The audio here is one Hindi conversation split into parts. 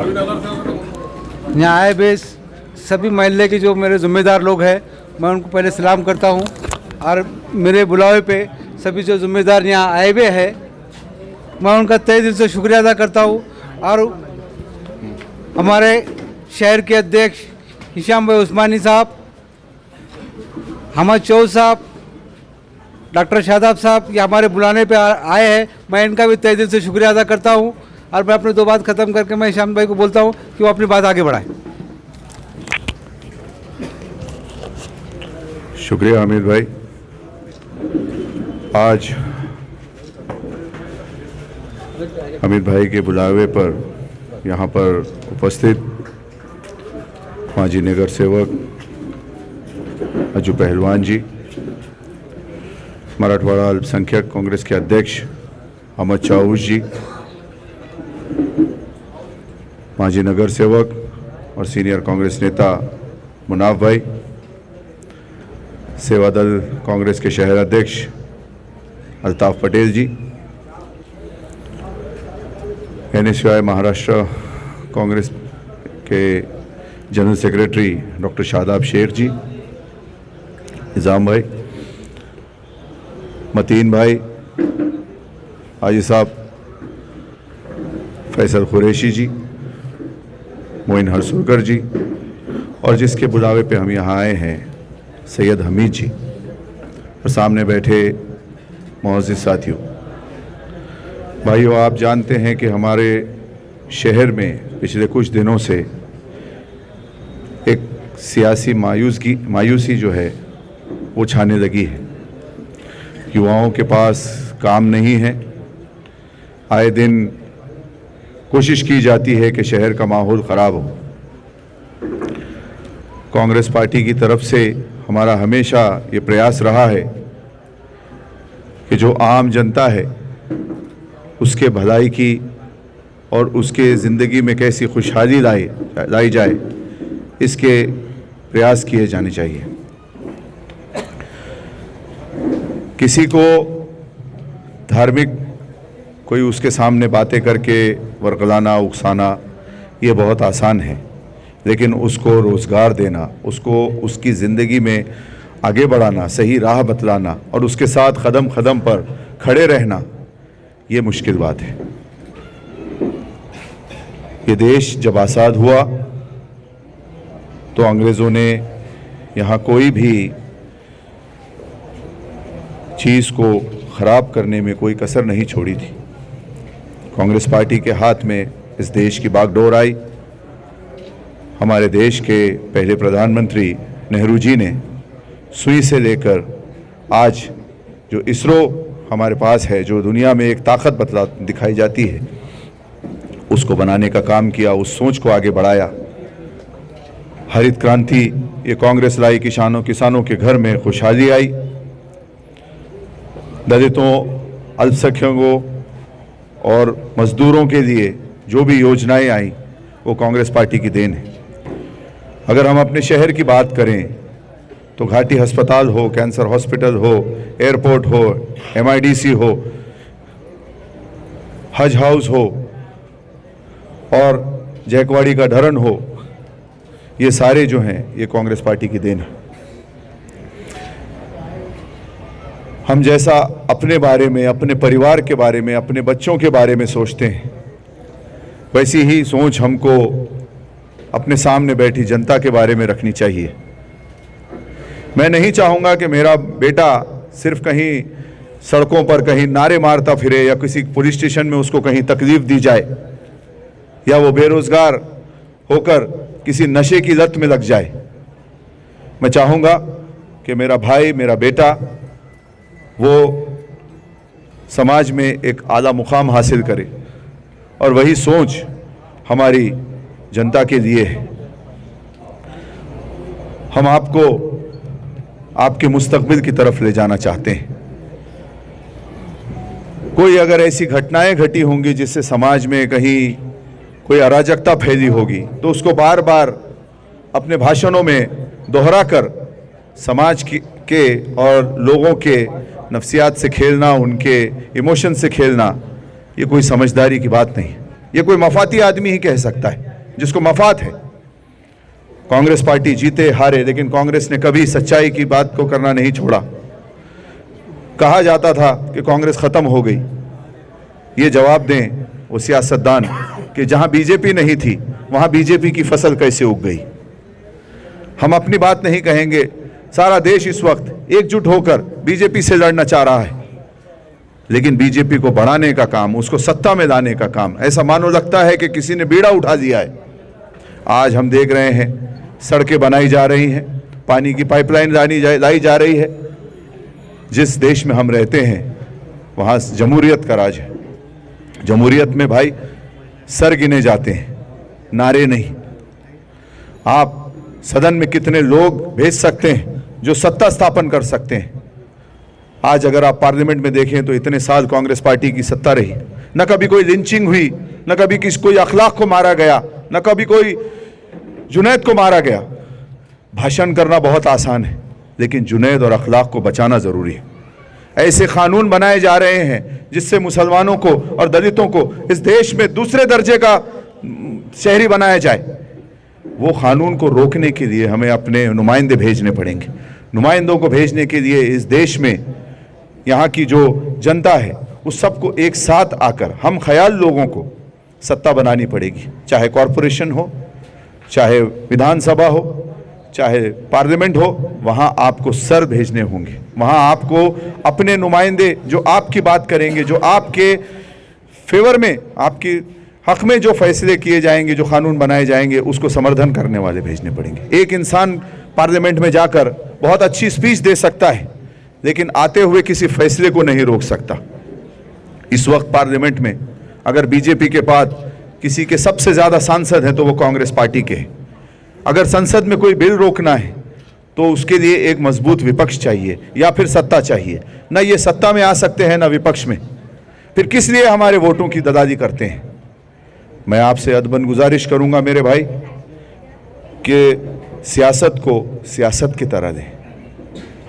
यहाँ आए हुए सभी महल्ले के जो मेरे ज़िम्मेदार लोग हैं, मैं उनको पहले सलाम करता हूँ। और मेरे बुलावे पे सभी जो ज़िम्मेदार यहाँ आए हुए हैं, मैं उनका तहे दिल से शुक्रिया अदा करता हूँ। और हमारे शहर के अध्यक्ष हिशाम भाई उस्मानी साहब, हमद चौध साहब, डॉक्टर शादाब साहब, ये हमारे बुलाने पे आए हैं, मैं इनका भी तहे दिल से शुक्रिया अदा करता हूँ। और मैं अपनी दो बात ख़त्म करके मैं हिशाम भाई को बोलता हूँ कि वो अपनी बात आगे बढ़ाएं। शुक्रिया हामिद भाई। आज हामिद भाई के बुलावे पर यहाँ पर उपस्थित माजी नगर सेवक अज्जू पहलवान जी, मराठवाड़ा अल्पसंख्यक कांग्रेस के अध्यक्ष अहमद चाऊस जी, माजी नगर सेवक और सीनियर कांग्रेस नेता मुनाफ भाई, सेवादल कांग्रेस के शहर अध्यक्ष अल्ताफ पटेल जी, NSY महाराष्ट्र कांग्रेस के general secretary doctor Shadab Shaikh ji, Nizam भाई, मतीन भाई, हाजी साहब फैसल कुरैशी जी, मोइन हरसुरकर जी, और जिसके बुलावे पे हम यहाँ आए हैं सैयद हमीद जी, और सामने बैठे मोअज़्ज़िज़ साथियों। भाइयों, आप जानते हैं कि हमारे शहर में पिछले कुछ दिनों से एक सियासी मायूसी जो है वो छाने लगी है। युवाओं के पास काम नहीं है। आए दिन कोशिश की जाती है कि शहर का माहौल ख़राब हो। कांग्रेस पार्टी की तरफ से हमारा हमेशा ये प्रयास रहा है कि जो आम जनता है उसके भलाई की और उसके ज़िंदगी में कैसी खुशहाली लाई जाए, इसके प्रयास किए जाने चाहिए। किसी को धार्मिक कोई उसके सामने बातें करके वरगलाना, उकसाना, ये बहुत आसान है, लेकिन उसको रोज़गार देना, उसको उसकी ज़िंदगी में आगे बढ़ाना, सही राह बतलाना और उसके साथ कदम कदम पर खड़े रहना, ये मुश्किल बात है। ये देश जब आज़ाद हुआ तो अंग्रेज़ों ने यहाँ कोई भी चीज़ को ख़राब करने में कोई कसर नहीं छोड़ी थी। कांग्रेस पार्टी के हाथ में इस देश की बागडोर आई। हमारे देश के पहले प्रधानमंत्री नेहरू जी ने सुई से लेकर आज जो इसरो हमारे पास है, जो दुनिया में एक ताकत दिखाई जाती है, उसको बनाने का काम किया, उस सोच को आगे बढ़ाया। हरित क्रांति ये कांग्रेस लाई, किसानों के घर में खुशहाली आई। दलितों, अल्पसंख्यकों और मजदूरों के लिए जो भी योजनाएं आई वो कांग्रेस पार्टी की देन है। अगर हम अपने शहर की बात करें तो घाटी अस्पताल हो, कैंसर हॉस्पिटल हो, एयरपोर्ट हो, MIDC हो, हज हाउस हो और जैकवाड़ी का धरण हो, ये सारे जो हैं ये कांग्रेस पार्टी की देन है। हम जैसा अपने बारे में, अपने परिवार के बारे में, अपने बच्चों के बारे में सोचते हैं, वैसी ही सोच हमको अपने सामने बैठी जनता के बारे में रखनी चाहिए। मैं नहीं चाहूँगा कि मेरा बेटा सिर्फ कहीं सड़कों पर कहीं नारे मारता फिरे या किसी पुलिस स्टेशन में उसको कहीं तकलीफ दी जाए या वो बेरोज़गार होकर किसी नशे की लत में लग जाए। मैं चाहूँगा कि मेरा भाई, मेरा बेटा वो समाज में एक आला मुकाम हासिल करे, और वही सोच हमारी जनता के लिए है। हम आपको आपके मुस्तकबिल की तरफ ले जाना चाहते हैं। कोई अगर ऐसी घटनाएं घटी होंगी जिससे समाज में कहीं कोई अराजकता फैली होगी तो उसको बार बार अपने भाषणों में दोहराकर समाज के और लोगों के नफ्सियात से खेलना, उनके इमोशन से खेलना, ये कोई समझदारी की बात नहीं है। ये कोई मफाती आदमी ही कह सकता है। जिसको मफाद है। कांग्रेस पार्टी जीते हारे, लेकिन कांग्रेस ने कभी सच्चाई की बात को करना नहीं छोड़ा। कहा जाता था कि कांग्रेस खत्म हो गई। ये जवाब दें वो सियासतदान कि जहां बीजेपी नहीं थी वहां बीजेपी की फसल कैसे उग गई। हम अपनी बात नहीं कहेंगे, सारा देश इस वक्त एकजुट होकर बीजेपी से लड़ना चाह रहा है, लेकिन बीजेपी को बढ़ाने का काम, उसको सत्ता में लाने का काम, ऐसा मानो लगता है कि किसी ने बीड़ा उठा दिया है। आज हम देख रहे हैं सड़कें बनाई जा रही हैं, पानी की पाइपलाइन लाई जा रही है। जिस देश में हम रहते हैं वहाँ जमहूरियत का राज है। जमहूरियत में भाई सर गिने जाते हैं, नारे नहीं। आप सदन में कितने लोग भेज सकते हैं जो सत्ता स्थापन कर सकते हैं। आज अगर आप पार्लियामेंट में देखें तो इतने साल कांग्रेस पार्टी की सत्ता रही, न कभी कोई लिंचिंग हुई, न कभी कोई अखलाक को मारा गया, न कभी कोई जुनैद को मारा गया। भाषण करना बहुत आसान है, लेकिन जुनैद और अखलाक को बचाना जरूरी है। ऐसे कानून बनाए जा रहे हैं जिससे मुसलमानों को और दलितों को इस देश में दूसरे दर्जे का शहरी बनाया जाए। वो कानून को रोकने के लिए हमें अपने नुमाइंदे भेजने पड़ेंगे। नुमाइंदों को भेजने के लिए इस देश में यहाँ की जो जनता है उस सबको एक साथ आकर हम ख्याल लोगों को सत्ता बनानी पड़ेगी। चाहे कॉरपोरेशन हो, चाहे विधानसभा हो, चाहे पार्लियामेंट हो, वहाँ आपको सर भेजने होंगे। वहाँ आपको अपने नुमाइंदे जो आपकी बात करेंगे, जो आपके फेवर में, आपके हक में जो फैसले किए जाएंगे, जो कानून बनाए जाएंगे, उसको समर्थन करने वाले भेजने पड़ेंगे। एक इंसान पार्लियामेंट में जाकर बहुत अच्छी स्पीच दे सकता है, लेकिन आते हुए किसी फैसले को नहीं रोक सकता। इस वक्त पार्लियामेंट में अगर बीजेपी के पास किसी के सबसे ज़्यादा सांसद हैं तो वो कांग्रेस पार्टी के हैं। अगर संसद में कोई बिल रोकना है तो उसके लिए एक मजबूत विपक्ष चाहिए या फिर सत्ता चाहिए। ना ये सत्ता में आ सकते हैं ना विपक्ष में, फिर किस लिए हमारे वोटों की दलाली करते हैं। मैं आपसे अदबन गुजारिश करूंगा मेरे भाई कि सियासत को सियासत की तरह दें।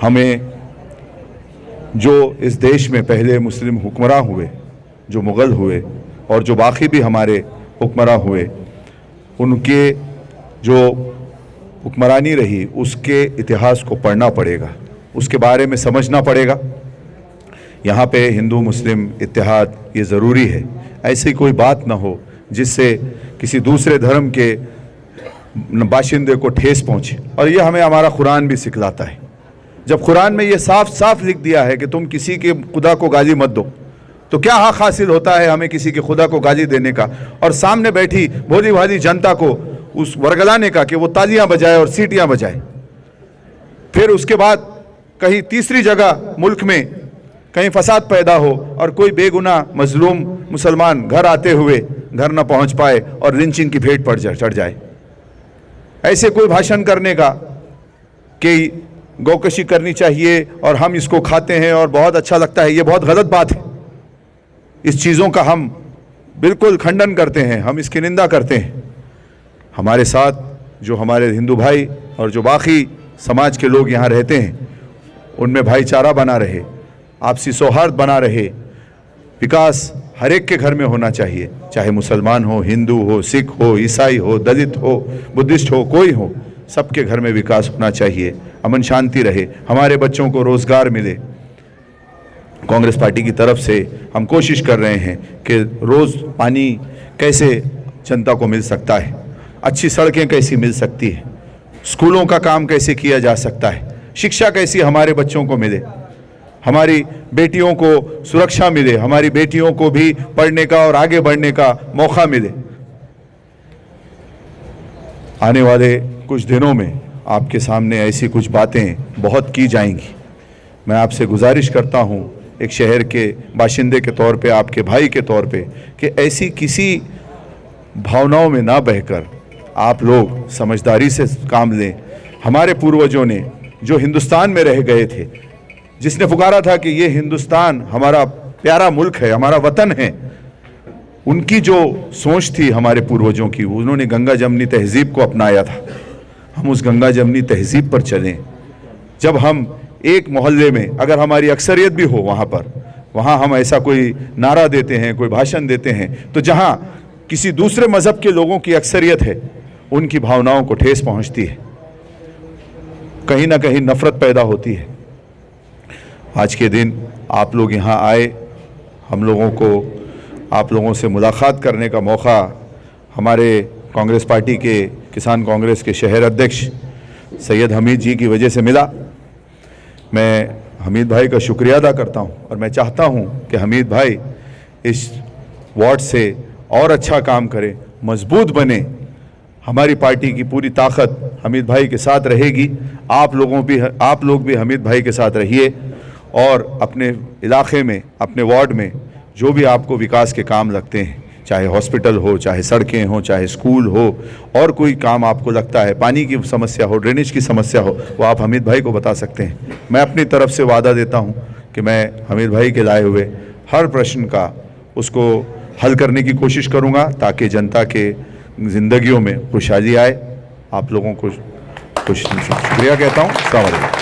हमें जो इस देश में पहले मुस्लिम हुक्मरान हुए, जो मुग़ल हुए और जो बाकी भी हमारे हुक्मरान हुए, उनके जो हुक्मरानी रही उसके इतिहास को पढ़ना पड़ेगा, उसके बारे में समझना पड़ेगा। यहाँ पे हिंदू मुस्लिम इत्तेहाद ये ज़रूरी है। ऐसी कोई बात ना हो जिससे किसी दूसरे धर्म के बाशिंदे को ठेस पहुँचे। और ये हमें हमारा कुरान भी सिखलाता है। जब कुरान में ये साफ साफ लिख दिया है कि तुम किसी के खुदा को गाली मत दो, तो क्या हक हासिल होता है हमें किसी के खुदा को गाली देने का और सामने बैठी भोली भाली जनता को उस वरगलाने का कि वो तालियां बजाए और सीटियां बजाए। फिर उसके बाद कहीं तीसरी जगह मुल्क में कहीं फसाद पैदा हो और कोई बेगुनाह मजलूम मुसलमान घर आते हुए घर न पहुंच पाए और लिंचिंग की भेंट पर चढ़ जाए। ऐसे कोई भाषण करने का कि गौकशी करनी चाहिए और हम इसको खाते हैं और बहुत अच्छा लगता है, ये बहुत गलत बात है। इस चीज़ों का हम बिल्कुल खंडन करते हैं, हम इसकी निंदा करते हैं। हमारे साथ जो हमारे हिंदू भाई और जो बाकी समाज के लोग यहाँ रहते हैं उनमें भाईचारा बना रहे, आपसी सौहार्द बना रहे। विकास हर एक के घर में होना चाहिए, चाहे मुसलमान हो, हिंदू हो, सिख हो, ईसाई हो, दलित हो, बुद्धिस्ट हो, कोई हो, सबके घर में विकास होना चाहिए, अमन शांति रहे, हमारे बच्चों को रोज़गार मिले। कांग्रेस पार्टी की तरफ से हम कोशिश कर रहे हैं कि रोज़ पानी कैसे जनता को मिल सकता है, अच्छी सड़कें कैसी मिल सकती है, स्कूलों का काम कैसे किया जा सकता है, शिक्षा कैसी हमारे बच्चों को मिले, हमारी बेटियों को सुरक्षा मिले, हमारी बेटियों को भी पढ़ने का और आगे बढ़ने का मौका मिले। आने वाले कुछ दिनों में आपके सामने ऐसी कुछ बातें बहुत की जाएंगी। मैं आपसे गुजारिश करता हूं एक शहर के बाशिंदे के तौर पे, आपके भाई के तौर पे, कि ऐसी किसी भावनाओं में ना बहकर आप लोग समझदारी से काम लें। हमारे पूर्वजों ने जो हिंदुस्तान में रह गए थे, जिसने पुकारा था कि ये हिंदुस्तान हमारा प्यारा मुल्क है, हमारा वतन है, उनकी जो सोच थी हमारे पूर्वजों की, उन्होंने गंगा जमनी तहजीब को अपनाया था। हम उस गंगा जमनी तहजीब पर चलें। जब हम एक मोहल्ले में अगर हमारी अक्सरियत भी हो वहाँ हम ऐसा कोई नारा देते हैं, कोई भाषण देते हैं, तो जहाँ किसी दूसरे मज़हब के लोगों की अक्सरियत है, उनकी भावनाओं को ठेस पहुंचती है, कहीं ना कहीं नफ़रत पैदा होती है। आज के दिन आप लोग यहाँ आए, हम लोगों को आप लोगों से मुलाकात करने का मौका हमारे कांग्रेस पार्टी के किसान कांग्रेस के शहर अध्यक्ष सैयद हमीद जी की वजह से मिला। मैं हमीद भाई का शुक्रिया अदा करता हूं और मैं चाहता हूं कि हमीद भाई इस वार्ड से और अच्छा काम करें, मजबूत बने। हमारी पार्टी की पूरी ताकत हमीद भाई के साथ रहेगी। आप लोग भी हमीद भाई के साथ रहिए और अपने इलाके में, अपने वार्ड में जो भी आपको विकास के काम लगते हैं, चाहे हॉस्पिटल हो, चाहे सड़कें हो, चाहे स्कूल हो, और कोई काम आपको लगता है, पानी की समस्या हो, ड्रेनेज की समस्या हो, वो आप हमीद भाई को बता सकते हैं। मैं अपनी तरफ से वादा देता हूं कि मैं हमीद भाई के लाए हुए हर प्रश्न का उसको हल करने की कोशिश करूंगा ताकि जनता के ज़िंदगियों में खुशहाली आए। आप लोगों को शुक्रिया कहता हूँ। अस्सलाम वालेकुम।